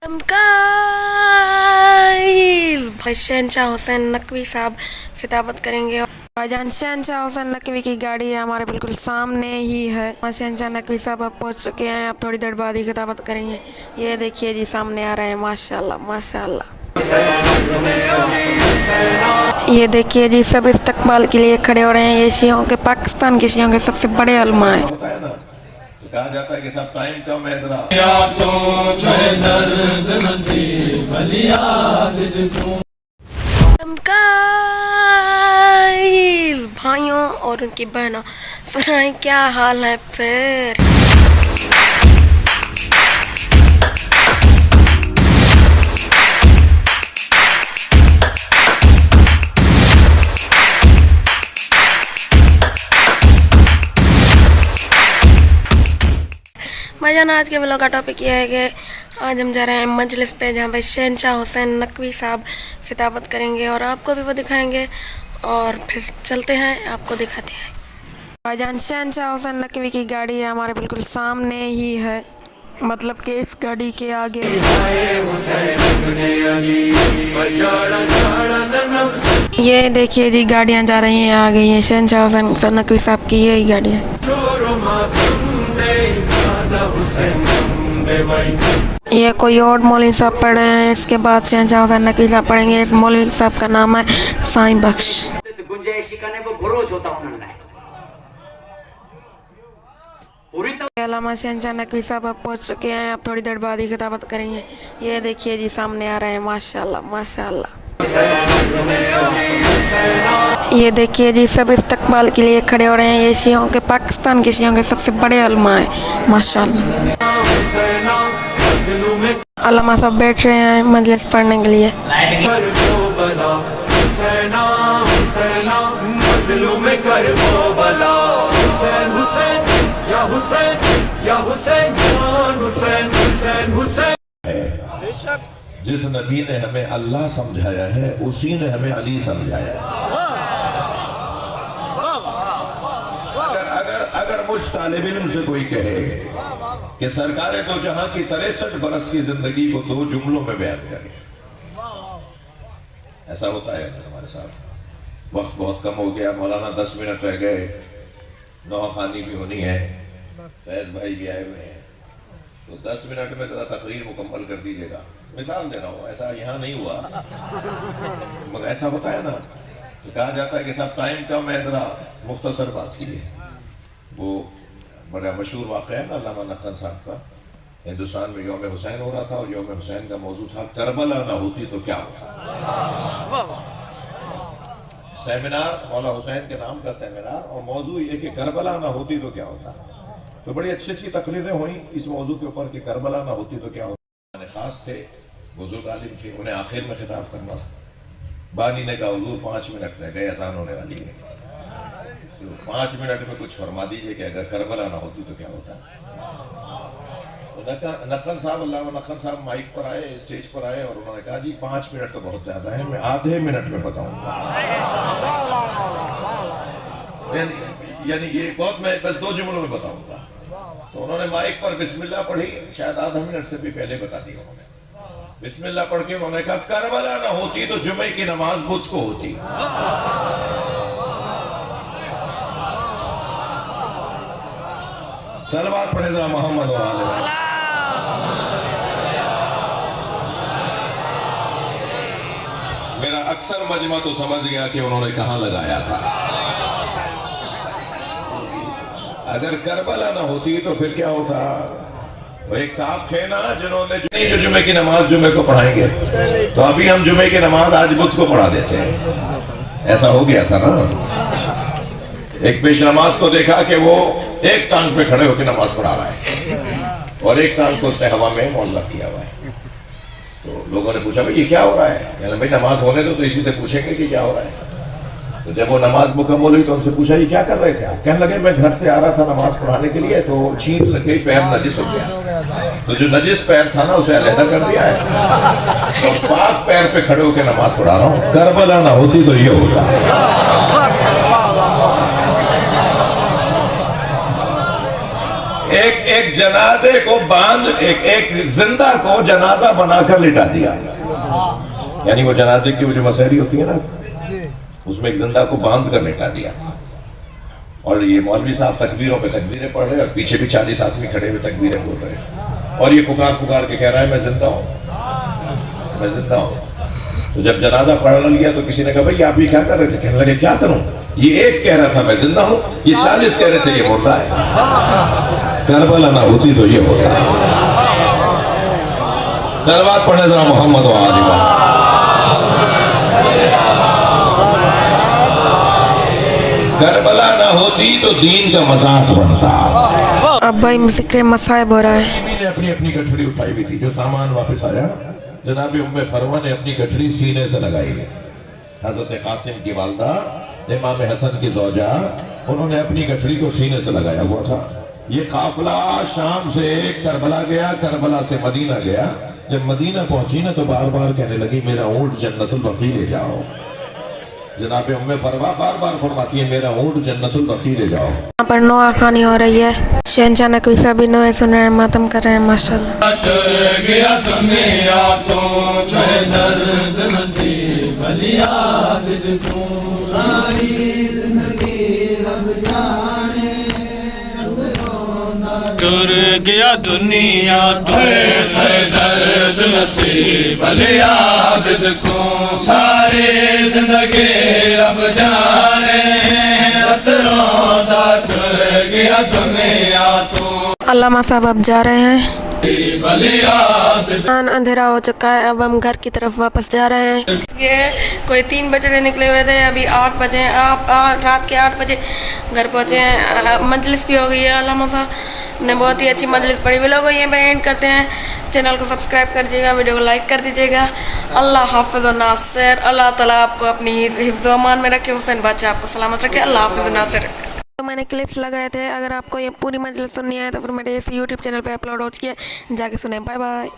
Guys भाई शहनशाह हुसैन नकवी साहब खिताबत करेंगे। भाईजान शहनशाह हुसैन नकवी की गाड़ी है हमारे बिल्कुल सामने ही है। शहनशाह नकवी साहब अब पहुंच चुके हैं, अब थोड़ी देर बाद ही खिताबत करेंगे। ये देखिए जी सामने आ रहे हैं, माशाल्लाह माशाल्लाह। ये देखिए जी सब इस्तकबाल के लिए खड़े हो रहे हैं। ये शियों के, पाकिस्तान के शियों के सबसे बड़े उलमा हैं। कहा जाता है कि सब टाइम कम है जरा गाइस भाइयों और उनकी बहनों, सुनाएं क्या हाल है फिर। भाईजान आज के व्लॉग का टॉपिक ये है कि आज हम जा रहे हैं मजलिस पे, जहाँ पे शहनशाह हुसैन नकवी साहब खिताबत करेंगे और आपको भी वो दिखाएंगे और फिर चलते हैं, आपको दिखाते हैं। भाईजान शहनशाह हुसैन नकवी की गाड़ी है हमारे बिल्कुल सामने ही है, मतलब कि इस गाड़ी के आगे। ये देखिए जी गाड़ियाँ जा रही हैं आगे, ये शहनशाह हुसैन नकवी साहब की यही गाड़ी है। ये कोई और मौलवी साहब पढ़े हैं, इसके बाद शहनशाह हुसैन नकवी साहब पढ़ेंगे। इस मौलवी साहब का नाम है साईं बख्श। अल्लामा शहनशाह नकवी साहब अब पहुंच चुके हैं, अब थोड़ी देर बाद ही खिताबत करेंगे। ये देखिए जी सामने आ रहे हैं, माशाल्लाह माशाल्लाह। ये देखिए जी सब इस्तकबाल के लिए खड़े हो रहे हैं। ये शियों के, पाकिस्तान के शियों के सबसे बड़े उलमा हैं, माशाल्लाह। अल्लामा साहब बैठ रहे हैं मजलिस पढ़ने के लिए। जिस नबी ने हमें अल्लाह समझाया है उसी ने हमें अली समझाया है। अगर मुझ तालिब इल्म से कोई कहे कि सरकार दो जहां की 63 बरस की जिंदगी को 2 जुमलों में बयान करे, ऐसा होता है हमारे साथ। वक्त बहुत कम हो गया, मौलाना 10 मिनट रह गए, नौखानी भी होनी है, फैज भाई भी आए हुए हैं, तो 10 मिनट में जरा तकरीर मुकम्मल कर दीजिएगा। मिसाल दे रहा हूँ, ऐसा यहाँ नहीं हुआ मगर ऐसा होता है ना, तो कहा जाता है कि सब टाइम कम है, जरा मुख्तसर बात कीजिए। वो बड़ा मशहूर वाक़या है ना अल्लामा नक़वी साहब का। हिंदुस्तान में यौम हुसैन हो रहा था और यौम हुसैन का मौजू था करबला ना होती तो क्या होता। सेमिनार, मौला हुसैन के नाम का सेमिनार, और मौजू ये कि करबला ना होती तो क्या होता। तो बड़ी अच्छी अच्छी तकरीरें हुई इस मौजू के ऊपर कि करबला ना होती तो क्या होता। खास थे, बुजुर्ग आलिम थे, उन्हें आखिर में खिताब करना था। बानी ने कहा हुजूर 5 मिनट रह गए, अज़ान होने वाली है, तो 5 मिनट में कुछ फरमा दीजिए कि अगर करबला ना होती तो क्या होता। तो नक़वी साहब, अल्लामा नक़वी साहब माइक पर आए, स्टेज पर आए और उन्होंने कहा जी 5 मिनट तो बहुत ज्यादा है, मैं आधे मिनट में बताऊंगा। यानी ये बहुत, मैं बस 2 जुमलों में बताऊंगा। तो उन्होंने माइक पर बिस्मिल्लाह पढ़ी, शायद आधा मिनट से भी पहले बता दी उन्होंने। बिस्मिल्लाह पढ़ के उन्होंने कहा करबला ना होती तो जुमे की नमाज बुध को होती। सलवात पढ़े जरा मोहम्मद वाले। मेरा अक्सर मजमा तो समझ गया कि उन्होंने कहां लगाया था। अगर करबला ना होती तो फिर क्या होता। वो एक साहब थे ना जिन्होंने जो जुमे की नमाज जुमे को पढ़ाएंगे, तो अभी हम जुमे की नमाज आज बुध को पढ़ा देते हैं। ऐसा हो गया था ना। एक पेश नमाज को देखा कि वो एक टांग पे खड़े होकर नमाज पढ़ा रहा है और एक टांग को उसने हवा में मुअल्लक किया हुआ है। तो लोगों ने पूछा भाई ये क्या हो रहा है। भाई नमाज होने दो, तो इसी से पूछेंगे कि क्या हो रहा है। तो जब वो नमाज मुकम्मल हुई तो उनसे पूछा ये क्या कर रहे थे आप। कहने लगे मैं घर से आ रहा था नमाज पढ़ाने के लिए, तो छींट लग गई, पैर नजिस हो गया, तो जो नजिस पैर था ना उसे अलहदा कर दिया है और पाक पैर पे खड़े होकर नमाज पढ़ा रहा हूँ। करबला ना होती तो ये होता। एक ایک جنازے کو باندھ ایک زندہ کو جنازہ بنا کر لٹا دیا. یعنی وہ جنازے کی وہ جو مسحری ہوتی ہے نا اس میں ایک زندہ کو باندھ کر لٹا دیا. اور یہ مولوی صاحب تکبیروں پہ تکبیریں پڑھ رہے ہیں اور پیچھے بھی 40 آدمی کھڑے ہوئے تکبیریں بول رہے ہیں. اور یہ پکار کے کہہ رہا ہے میں زندہ ہوں میں زندہ ہوں. تو جب جنازہ پڑھ لیا تو کسی نے کہا بھائی آپ یہ کیا کر رہے تھے؟ کہنے لگے کیا کروں، یہ ایک کہہ رہا تھا میں زندہ ہوں، یہ 40 کہہ رہے تھے یہ ہوتا ہے. کربلا نہ ہوتی تو یہ ہوتا ہے. صلوات پڑھنے ذرا محمد و آل محمد. کربلا نہ ہوتی تو دین کا مذاق بنتا. اب بھائی ذکر مصائب ہو رہا ہے. نے اپنی گٹھڑی اٹھائی ہوئی تھی، جو سامان واپس آیا جناب ام فروا نے اپنی گٹھڑی سینے سے لگائی ہوئی. حضرت قاسم کی والدہ امام حسن کی زوجہ انہوں نے اپنی گٹھڑی کو سینے سے لگایا ہوا تھا. یہ قافلہ شام سے کربلا گیا، کربلا سے مدینہ گیا. جب مدینہ پہنچی نا تو بار بار کہنے لگی میرا اونٹ جنت البقیع لے جاؤ. جناب ام فروا بار بار فرماتی ہے میرا اونٹ جنت البقیع لے جاؤ. یہاں پر نوحہ خوانی ہو رہی ہے. شہنشاہ نقوی صاحب بھی نوحے سن رہے ہیں، ماتم کر رہے ہیں. ماشاءاللہ. گیا دنیا تو چھے درد نصیب علی عابد کو ساری زندگی رب جانے. ٹر گیا دنیا تو چھے درد نصیب علی عابد کو ساری زندگی رب جانے. گیا دنیا تو. علامہ صاحب اب جا رہے ہیں. اندھیرا ہو چکا ہے، اب ہم گھر کی طرف واپس جا رہے ہیں. یہ کوئی 3 بجے نکلے ہوئے تھے، ابھی 8 بجے رات کے 8 بجے گھر پہنچے ہیں. مجلس بھی ہو گئی ہے، علامہ صاحب نے بہت ہی اچھی مجلس پڑھی. ویلوگ یہ پہ اینڈ کرتے ہیں. چینل کو سبسکرائب کر دیجیے گا، ویڈیو کو لائک کر دیجیے گا. اللہ حافظ و ناصر. اللہ تعالیٰ آپ کو اپنی حفظ و امان میں رکھے. حسین بادشاہ آپ کو سلامت رکھے. اللہ حافظ و ناصر. تو میں نے کلپس لگائے تھے، اگر آپ کو یہ پوری مجلس سننی ہے تو پھر میرے اس یوٹیوب چینل پہ اپلوڈ ہو چکی ہے، جا کے سنیں. Bye bye.